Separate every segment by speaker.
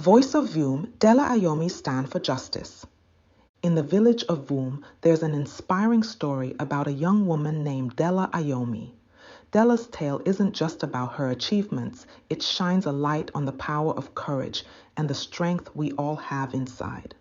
Speaker 1: Voice of Voom, Dela Ayomi stand for justice. In the village of Voom, there's an inspiring story about a young woman named Dela Ayomi. Dela's tale isn't just about her achievements, it shines a light on the power of courage and the strength we all have inside.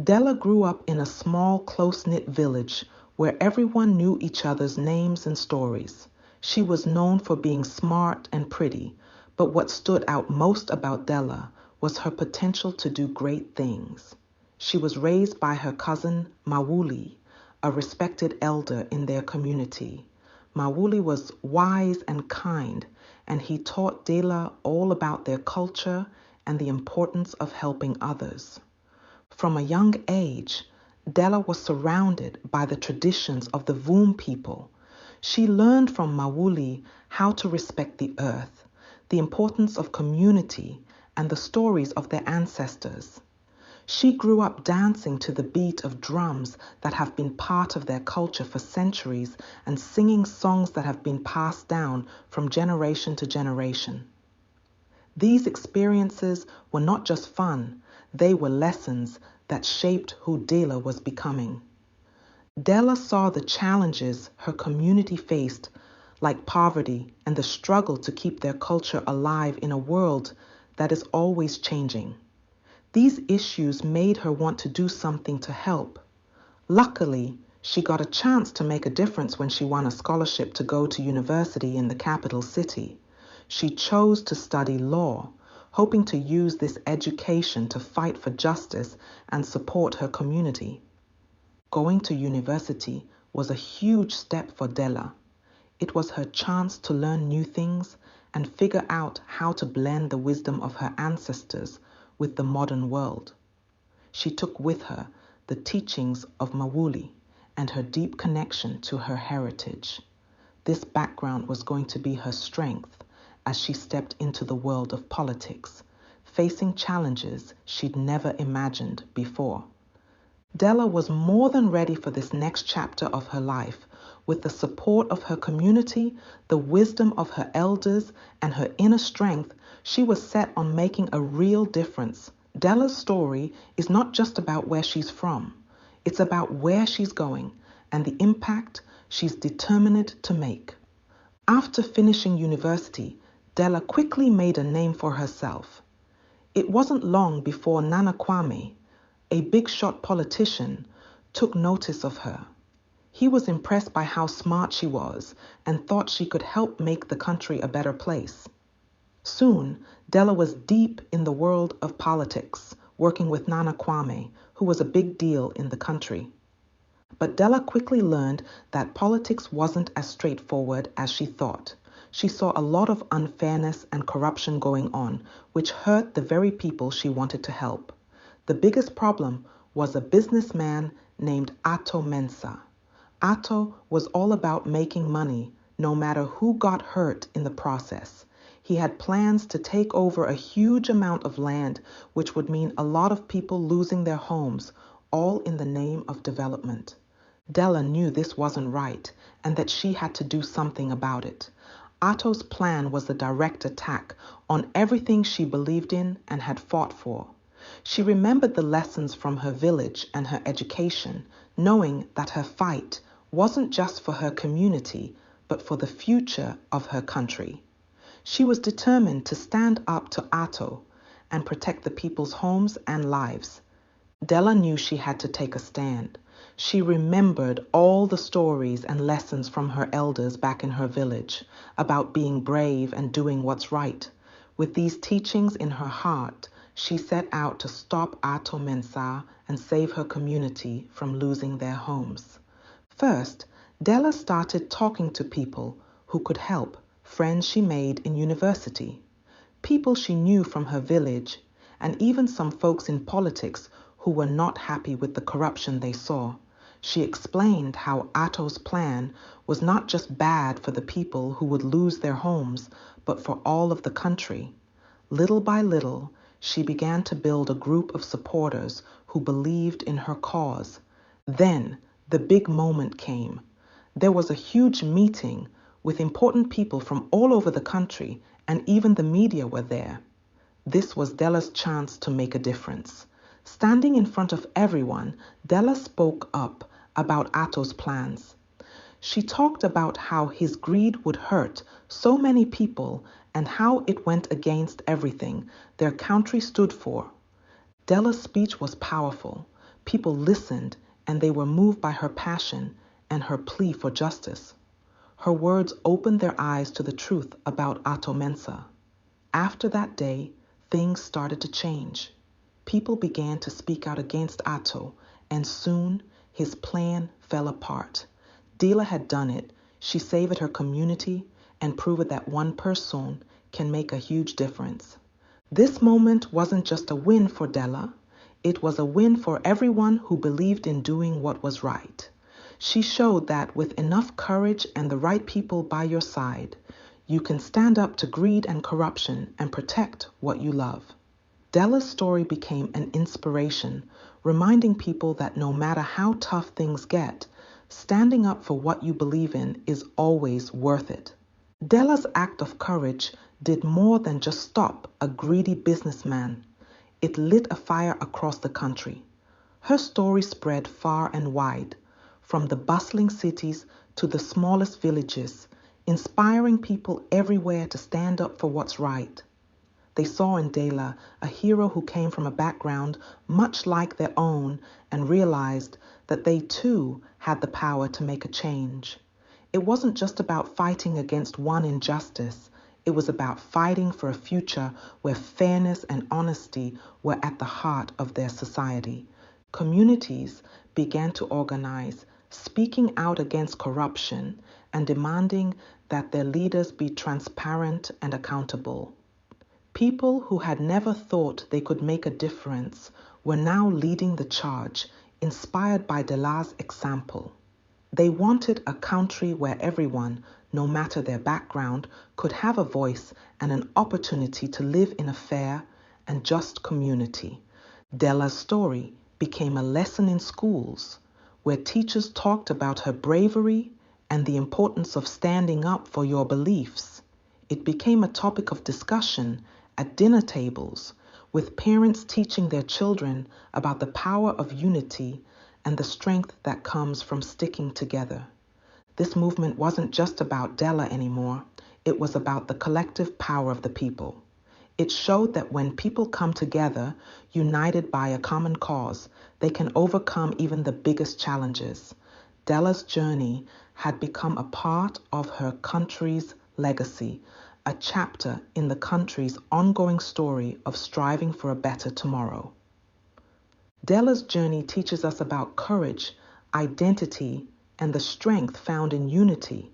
Speaker 1: Dela grew up in a small, close-knit village where everyone knew each other's names and stories. She was known for being smart and pretty, but what stood out most about Dela was her potential to do great things. She was raised by her cousin Mawuli, a respected elder in their community. Mawuli was wise and kind, and he taught Dela all about their culture and the importance of helping others. From a young age, Dela was surrounded by the traditions of the Voom people. She learned from Mawuli how to respect the earth, the importance of community, and the stories of their ancestors. She grew up dancing to the beat of drums that have been part of their culture for centuries and singing songs that have been passed down from generation to generation. These experiences were not just fun, they were lessons that shaped who Dela was becoming. Dela saw the challenges her community faced, like poverty and the struggle to keep their culture alive in a world that is always changing. These issues made her want to do something to help. Luckily, she got a chance to make a difference when she won a scholarship to go to university in the capital city. She chose to study law, hoping to use this education to fight for justice and support her community. Going to university was a huge step for Dela. It was her chance to learn new things and figure out how to blend the wisdom of her ancestors with the modern world. She took with her the teachings of Mawuli and her deep connection to her heritage. This background was going to be her strength as she stepped into the world of politics, facing challenges she'd never imagined before. Dela was more than ready for this next chapter of her life. With the support of her community, the wisdom of her elders, and her inner strength, she was set on making a real difference. Dela's story is not just about where she's from. It's about where she's going and the impact she's determined to make. After finishing university, Dela quickly made a name for herself. It wasn't long before Nana Kwame, a big-shot politician, took notice of her. He was impressed by how smart she was and thought she could help make the country a better place. Soon, Dela was deep in the world of politics, working with Nana Kwame, who was a big deal in the country. But Dela quickly learned that politics wasn't as straightforward as she thought. She saw a lot of unfairness and corruption going on, which hurt the very people she wanted to help. The biggest problem was a businessman named Ato Mensah. Ato was all about making money, no matter who got hurt in the process. He had plans to take over a huge amount of land, which would mean a lot of people losing their homes, all in the name of development. Dela knew this wasn't right and that she had to do something about it. Ato's plan was a direct attack on everything she believed in and had fought for. She remembered the lessons from her village and her education, knowing that her fight wasn't just for her community, but for the future of her country. She was determined to stand up to Ato and protect the people's homes and lives. Dela knew she had to take a stand. She remembered all the stories and lessons from her elders back in her village about being brave and doing what's right. With these teachings in her heart, she set out to stop Ato Mensah and save her community from losing their homes. First, Dela started talking to people who could help, friends she made in university, people she knew from her village, and even some folks in politics who were not happy with the corruption they saw. She explained how Ato's plan was not just bad for the people who would lose their homes, but for all of the country. Little by little, she began to build a group of supporters who believed in her cause. Then, the big moment came. There was a huge meeting with important people from all over the country, and even the media were there. This was Dela's chance to make a difference. Standing in front of everyone, Dela spoke up about Ato's plans. She talked about how his greed would hurt so many people and how it went against everything their country stood for. Dela's speech was powerful. People listened and they were moved by her passion and her plea for justice. Her words opened their eyes to the truth about Ato Mensah. After that day, things started to change. People began to speak out against Ato, and soon his plan fell apart. Dela had done it. She saved her community and proved that one person can make a huge difference. This moment wasn't just a win for Dela. It was a win for everyone who believed in doing what was right. She showed that with enough courage and the right people by your side, you can stand up to greed and corruption and protect what you love. Dela's story became an inspiration, reminding people that no matter how tough things get, standing up for what you believe in is always worth it. Dela's act of courage did more than just stop a greedy businessman. It lit a fire across the country. Her story spread far and wide, from the bustling cities to the smallest villages, inspiring people everywhere to stand up for what's right. They saw in Dela a hero who came from a background much like their own and realized that they too had the power to make a change. It wasn't just about fighting against one injustice. It was about fighting for a future where fairness and honesty were at the heart of their society. Communities began to organize, speaking out against corruption and demanding that their leaders be transparent and accountable. People who had never thought they could make a difference were now leading the charge, inspired by Dela's example. They wanted a country where everyone, no matter their background, could have a voice and an opportunity to live in a fair and just community. Dela's story became a lesson in schools, where teachers talked about her bravery and the importance of standing up for your beliefs. It became a topic of discussion at dinner tables, with parents teaching their children about the power of unity and the strength that comes from sticking together. This movement wasn't just about Dela anymore. It was about the collective power of the people. It showed that when people come together, united by a common cause, they can overcome even the biggest challenges. Dela's journey had become a part of her country's legacy, a chapter in the country's ongoing story of striving for a better tomorrow. Dela's journey teaches us about courage, identity, and the strength found in unity.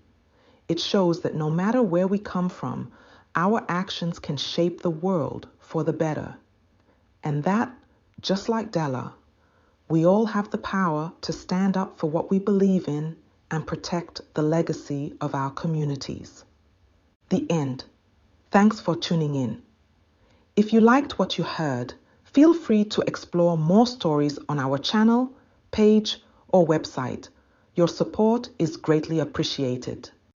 Speaker 1: It shows that no matter where we come from, our actions can shape the world for the better. And that, just like Dela, we all have the power to stand up for what we believe in and protect the legacy of our communities. The end. Thanks for tuning in. If you liked what you heard, feel free to explore more stories on our channel, page, or website. Your support is greatly appreciated.